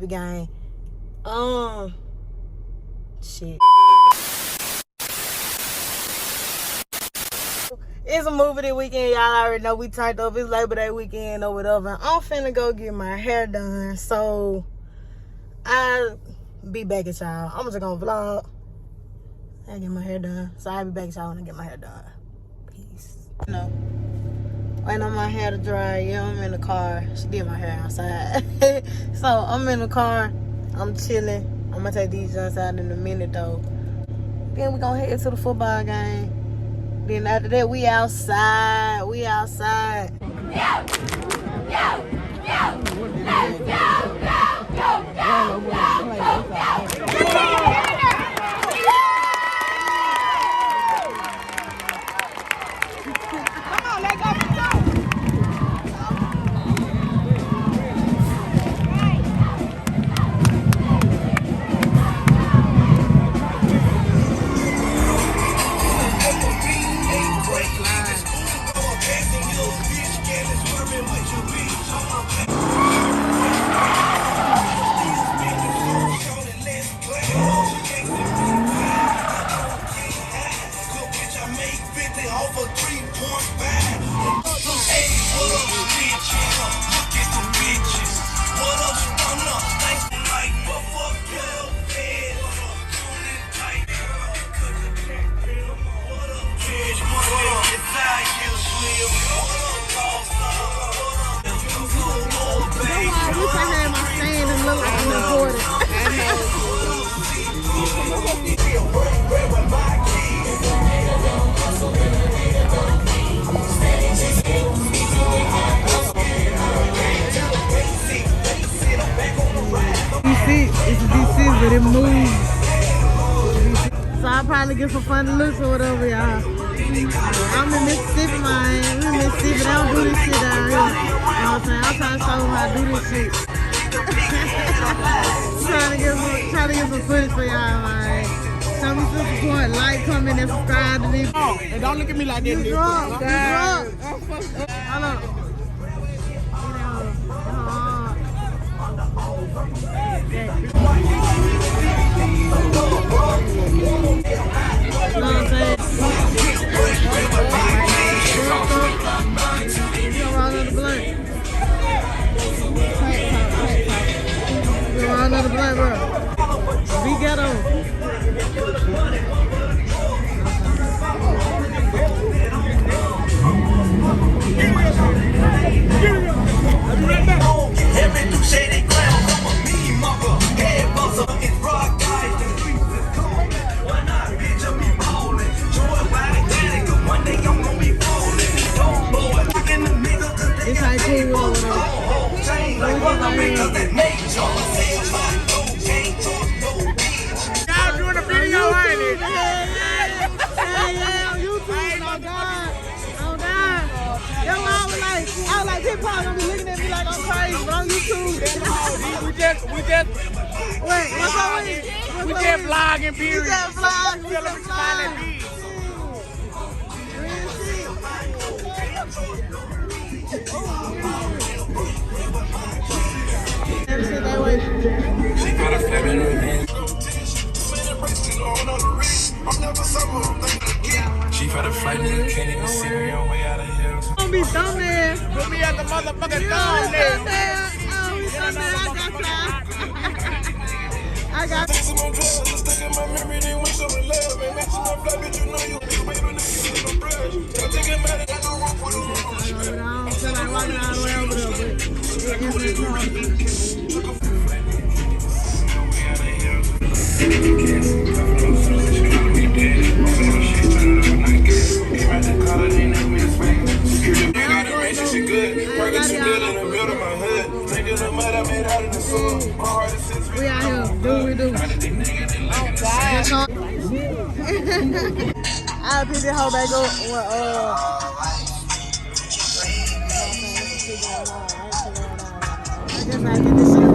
Mississippi gang. Shit. It's a movie this weekend. Y'all already know we turned up. It's Labor Day weekend or whatever. I'm finna go get my hair done. So, I'll be back at y'all. I'm just gonna vlog. I get my hair done. So, I'll be back at y'all when I get my hair done. Peace. No. Waiting on my hair to dry. Yeah, I'm in the car. She did my hair outside. So, I'm in the car. I'm chilling. I'm gonna take these joints out in a minute though. Then we gonna head to the football game. Then after that, we outside. We outside. It's DC, but it moves. So I'll probably get some funny looks or whatever, y'all. I'm in Mississippi, man. I'm in Mississippi. They don't do this shit down here. You know what I'm saying? I'm trying to show them how to do this shit. trying to get some footage for y'all, man. Show me some support, like, comment, and subscribe to me. Oh, and don't look at me like this. You drunk. Hold on. Another blunt, bro. Be ghetto. Every new shady clown, I'm a mean mother. Head buzzer, it's rock guys. The streets is calling. Why not, bitch? I'm be ballin'. Joy by the daddy, 'cause one day I'm gonna be fallin'. Don't boy, look in the mirror, 'cause they got me all chain like one of me, 'cause they make y'all. Y'all doing a video, ain't it? Yeah, on YouTube. Oh God. Oh God. Yo, I was like, people probably gonna be looking at me like I'm crazy, but on YouTube. We just Wait, what's up with it? we just vlogging, period. We just vlog. We Tell them just to find that vlog. beat. Real shit. That shit they wait. She got a flip in her hand. She got a flight, nigga, can't even see me on way out of here. Gonna be thumbnail. Put me at the motherfucking You thumb know, there. thumbnail. I got y'all. Some more drugs, just stuck in my memory, they wish I'm in love. And matching my fly, bitch, you know you baby, nigga, you no bread. Don't think about it, I don't rock for the road. I don't feel like walking all the way over there, but it's She good, working too good in the middle of my hood. Drinking the mud I made out in the soil. My heart is since we out here. Do what we do. I'll pick this hoe back up when I guess I get this shit down.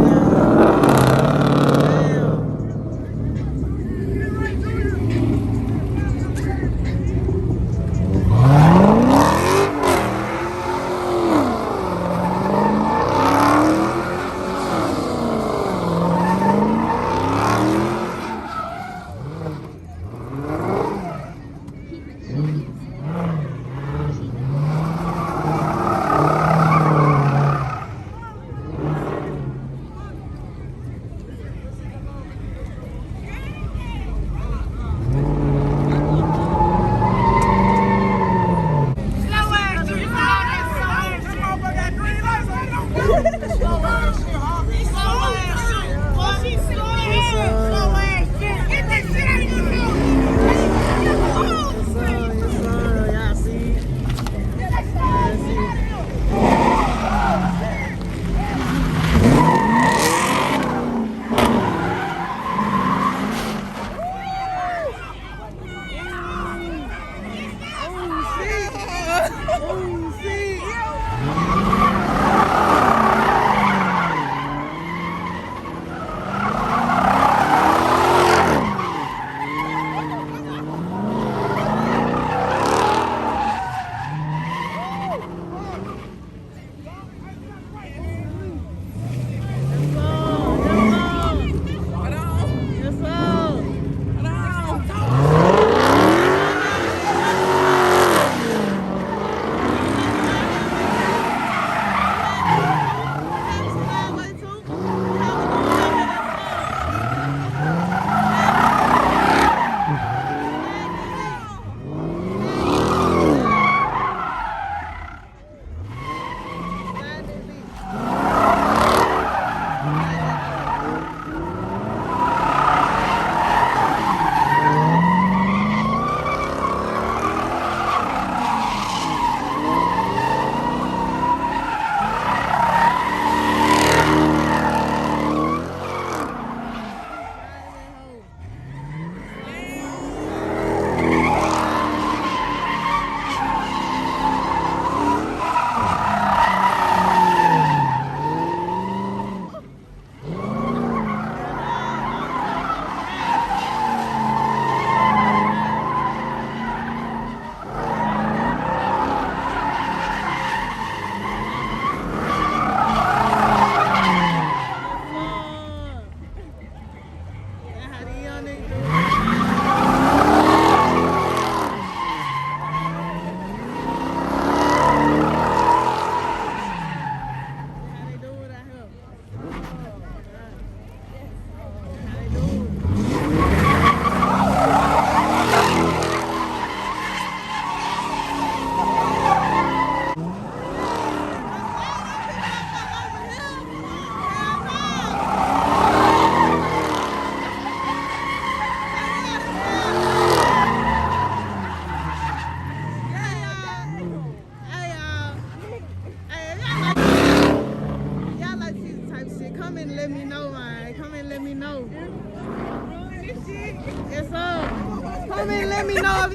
know if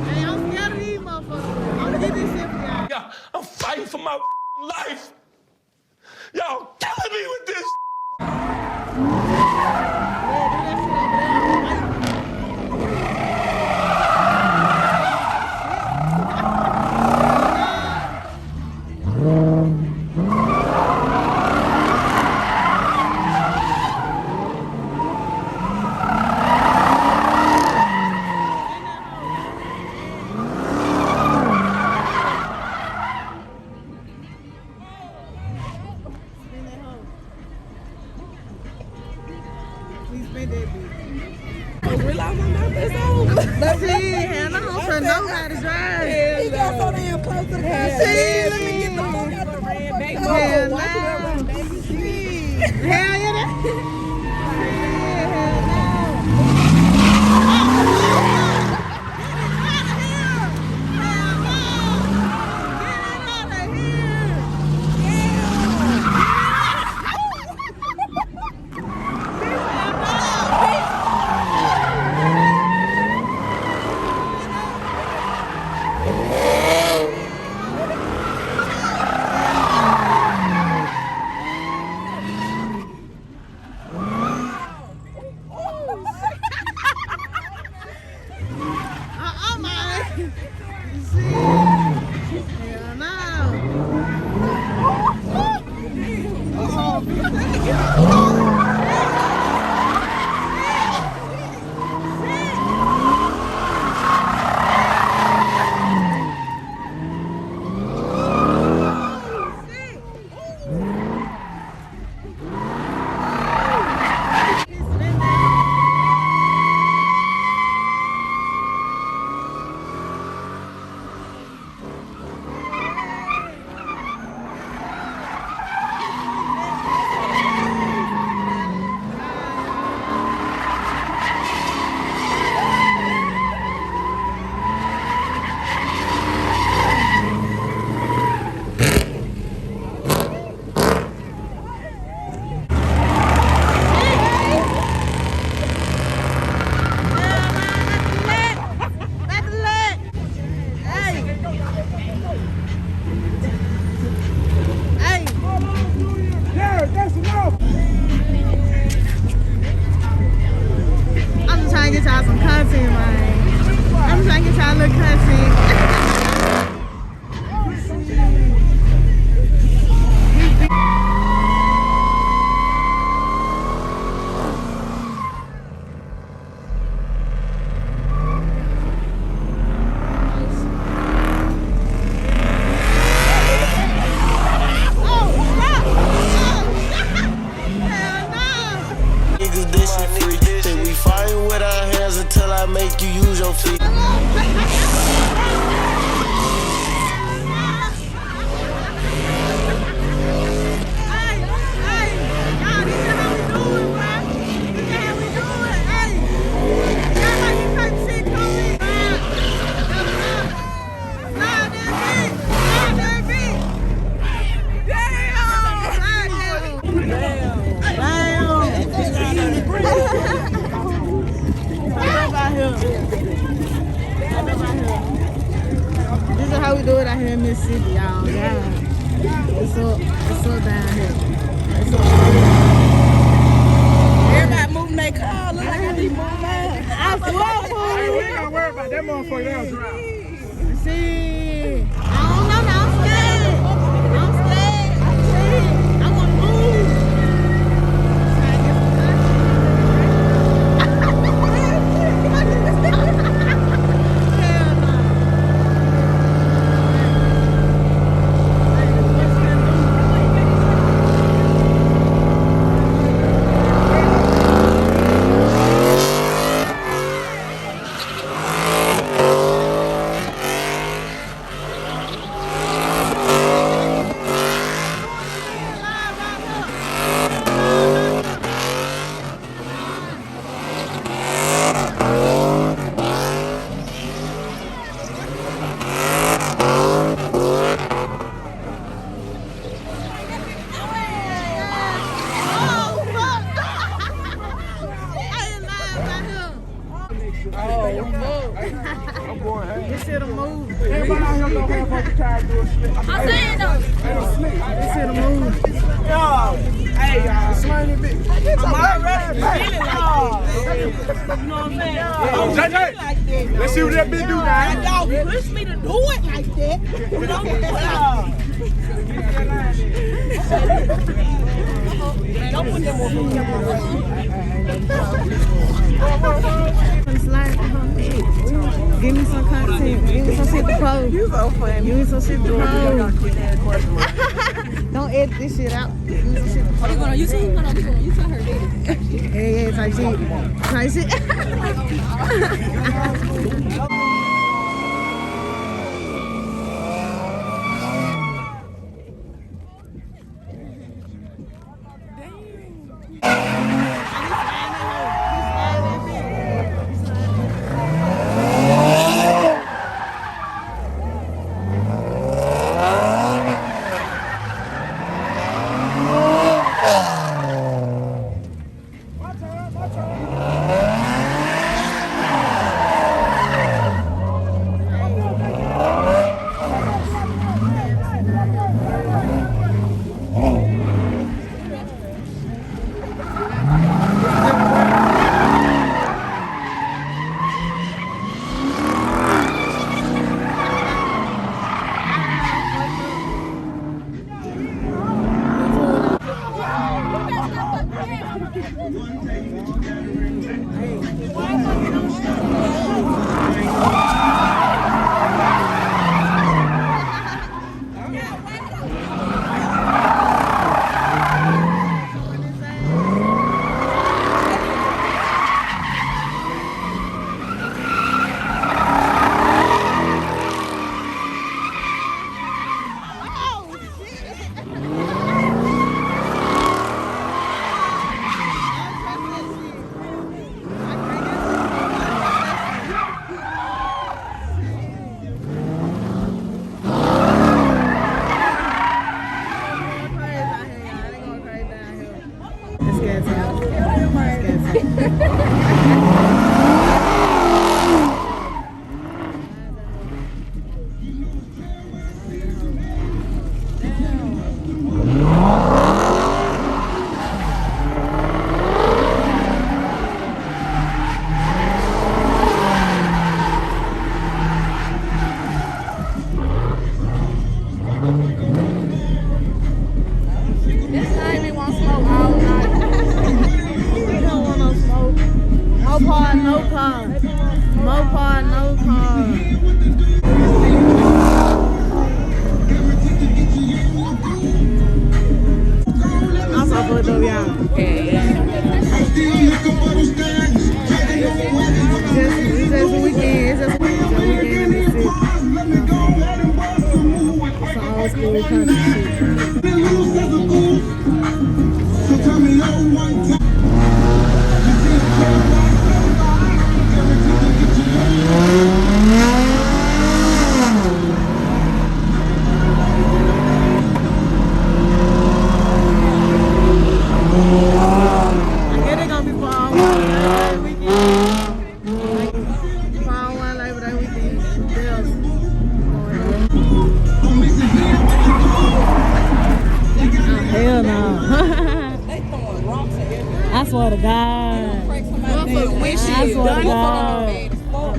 Hey, I'm scared of these motherfuckers. I'm gonna get this shit for y'all. Yeah, I'm fighting for my life. Y'all killing me with this. Please spend that bitch. I realize I'm not this old. But see, hell, I don't know how to drive. He got so damn close to the car. See, let me get the fuck out the motherfucking car. Hell no. Hell yeah, that. Hell how we do it out here in Mississippi, y'all. Yeah. It's up down here. It's up. Everybody moving their car. Look like I need more mine. I swear, fool. Hey, we ain't gonna worry about that motherfucker else drive. See, I don't know. I'm scared. I want to move. This is the move. Everybody out here know how much you try to do a slip. I'm saying though. This is the move. Yo, hey, y'all. Slimy bitch. I'm already feeling like this. You know what I'm saying? JJ, let's see what that bitch do now. Y'all push me to do it like that. You don't do it. Don't put them on slide for her neck. Give me some content. Give me some shit to post. You so funny. Give me some shit to post. Don't edit this shit out. Give me some shit to post. You going on YouTube? Hold on, we going on YouTube her video. Yeah, type shit. Type shit. I swear to God.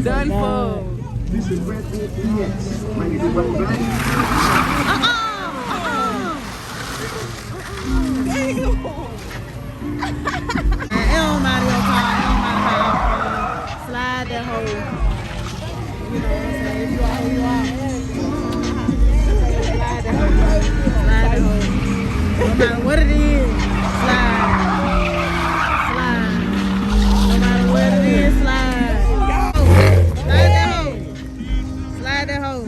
Done for. Slide that hole. You know what I'm saying? If you are who you are. Slide that hole. Slide that hole. No matter what it is, slide. Slide. No matter what it is, slide. Slide that hole. Slide that hole.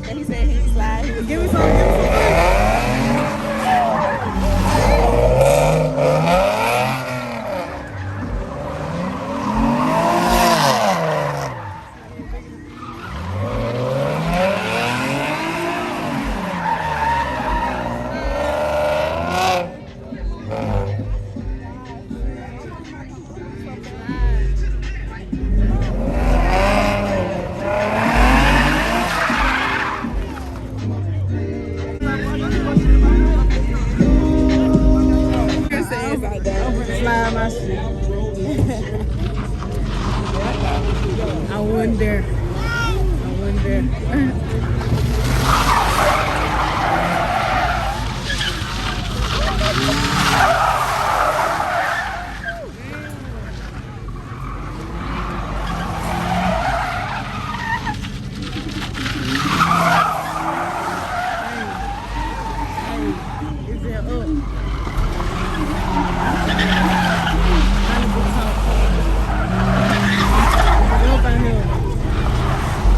And he said he slide. Give me some. I wouldn't dare. I wouldn't dare.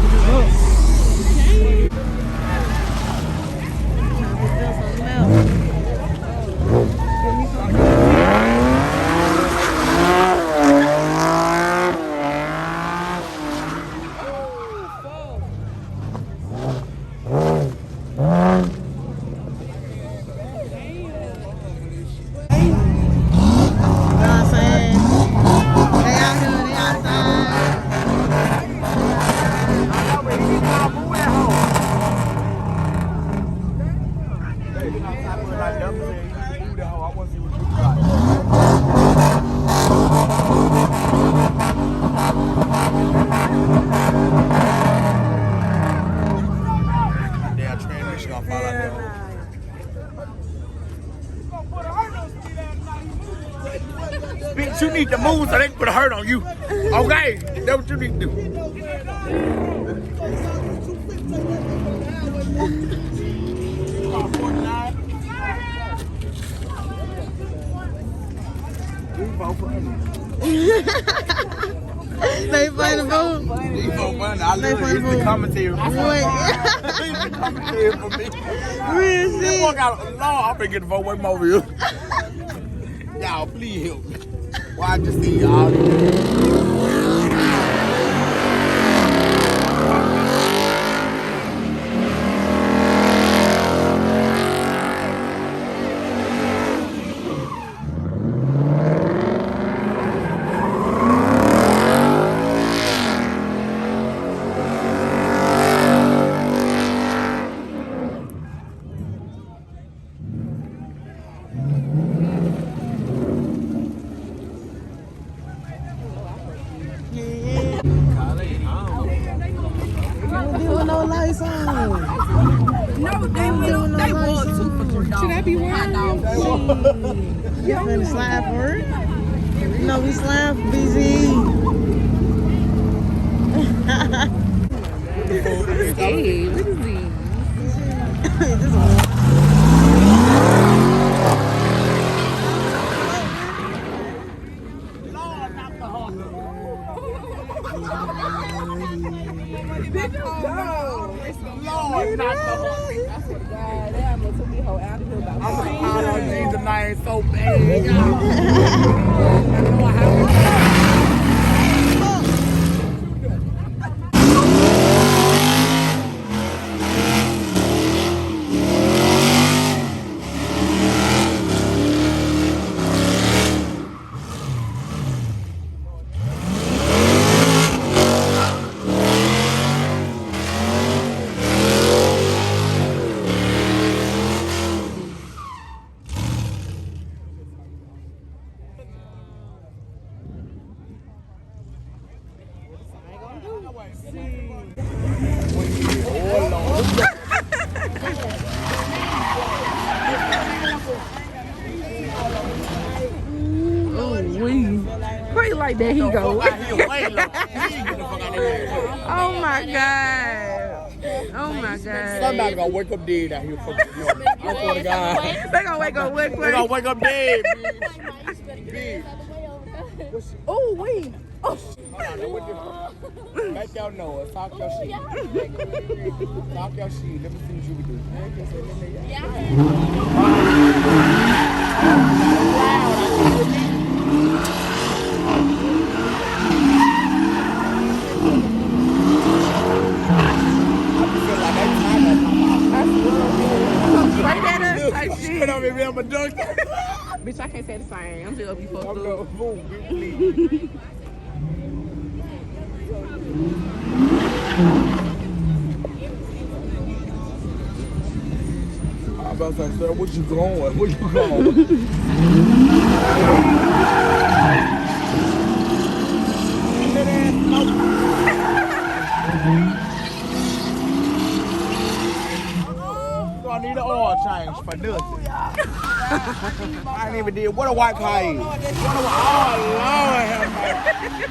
Is it up? Damn transmission gonna fall out there. Bitch, you need to move so they can put a hurt on you. Okay? That's what you need to do. They play the ball. These so funny. I love it. It's the commentary for me. It's the commentary for me. Real This shit. boy got a law. I'm finna get the vote way more real. Y'all, please help me. Why I just see y'all. Doing no lights on. No, they will. They will too. Should I be wearing them? You finna slide for it? No, we slide for BZ. Hey, what is this? This one. Lord, not the whole. God, they almost took me whole out of here about I'm gonna call on these tonight so bad, y'all. I know I have Pray like that, he go. Oh Oh my God. Oh my God. Somebody gonna wake up dead out here. I swear to God. They gonna wake up with They gonna wake up dead. Oh, wait. Oh, Make your noise. Talk your shit. Talk your shit. Let me see what you can do. right there, like Shit shit. on me, man. I'm a dunk. Bitch, I can't say the same. I'm just gonna be fucked I'm up. gonna move, please. I'm about to say, sir, where you going? Where you going? change for nothing. I ain't even did. What a white car is. What a oh, Lord have mercy.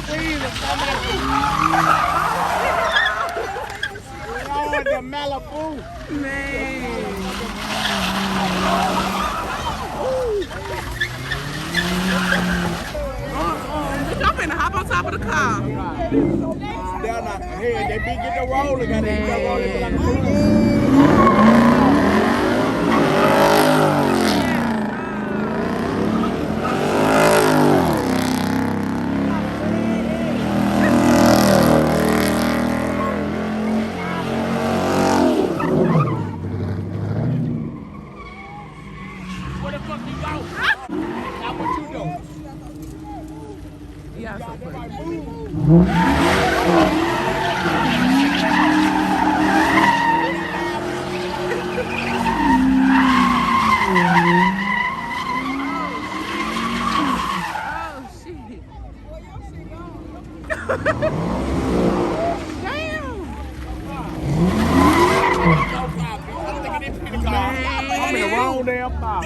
Jesus, Lord, the Malibu. Man. Y'all finna hop on top of the car. They're not here. They be getting the rolling. Got to get the rolling. What the fuck you go? Now what you doing? Yeah, so funny. Oh, shit. Damn. I'm in the wrong damn car.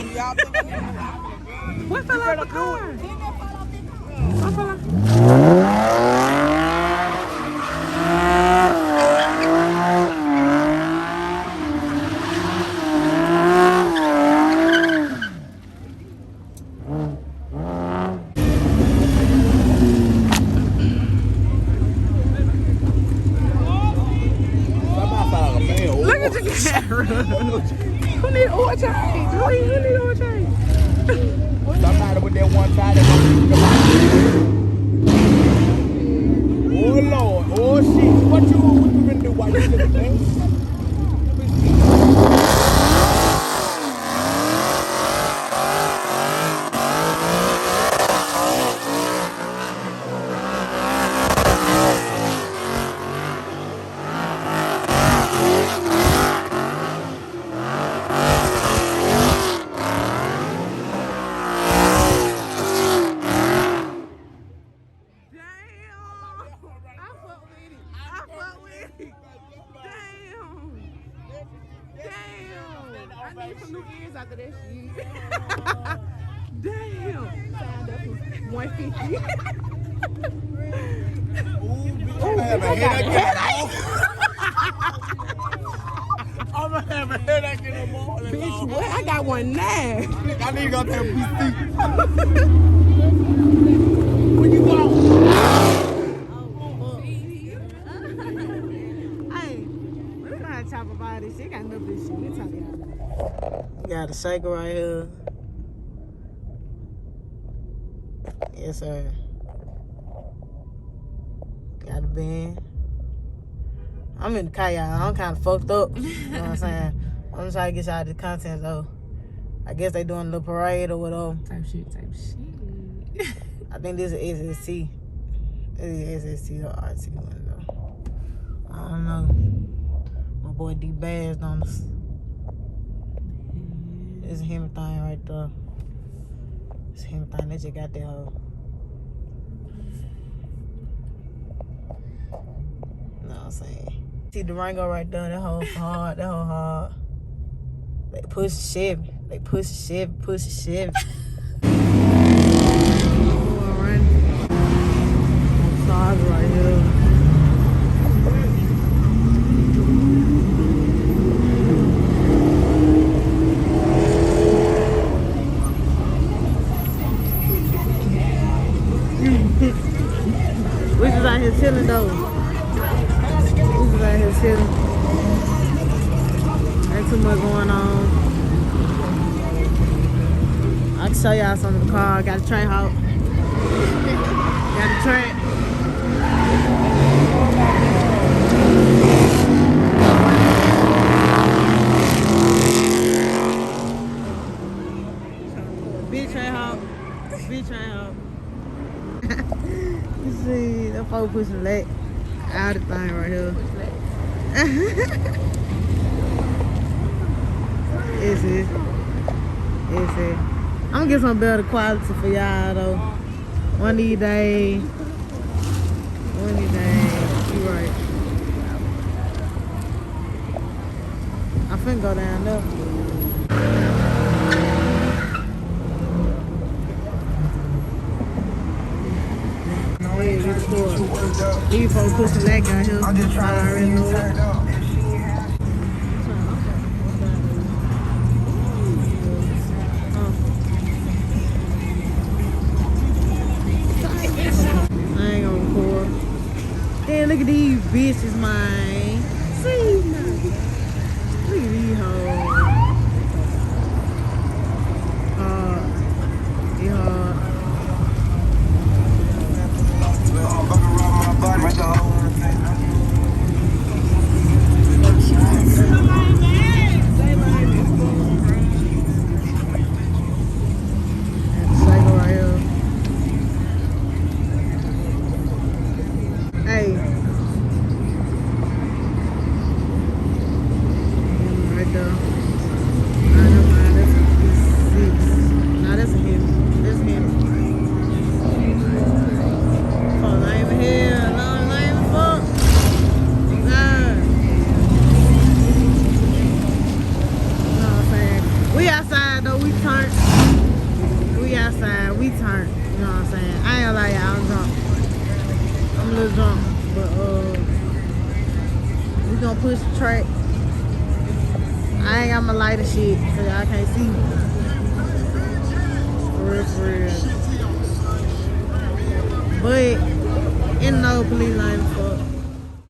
What fell out the car? What fell out? Look at the camera. Who need oil change? Who need oil change? Somebody with that one side. Oh Lord, oh shit. What you gonna do while you looking, man? I need some new ears after that shit. Damn. Signed up for 150. I'm gonna have a headache. I'm gonna have a headache in the morning. Bitch, what? I got one now. I need to go to the PC. Where you going? Hey, we gotta talk about this. She got enough of this shit. We talking about it. Got a shaker right here. Yes, sir. Got a bin. I'm in the car, y'all. I'm kind of fucked up. You know what I'm saying? I'm trying to get y'all the content, though. I guess they doing the parade or whatever. Type shit. I think this is SST. This is SST or RT one, though. I don't know. My boy D Bass on us. It's a him thing right there. It's a him thing. They just got that hoe. You know what I'm saying? See Durango right there. That hoe hard. That hoe hard. They push Chevy. They push Chevy. Push Chevy. Stars right here. We just out here chilling though. We just out here chilling. Ain't too much going on. I can show y'all some of the car. Got a train hop. Got a train. Big train hop. Big train hop. You see, that folk pushing leg out of the thing right here. It's it. It's it. I'm gonna get some better quality for y'all though. One of these days. One of these days. You right. I'm finna go down there. court. These folks pushing that guy here. I'm just I trying to already see you know it. turned up. I ain't gonna record. Damn, look at these bitches, man. See, man. Look at these hoes. Yeah. Psycho right here. Hey. Right there. I know mine. That's 6. Nah, that's a him. That's him. Fuck, not even here. No, not even fuck. Nah. You know what I'm saying? We outside though. We turned. We outside. We turned. You know what I'm saying? I ain't gonna lie, y'all. I'm drunk. I'm a little drunk, but we gonna push the track. I ain't got my lighter shit, so y'all can't see. For real, for real. But in no police line, fuck.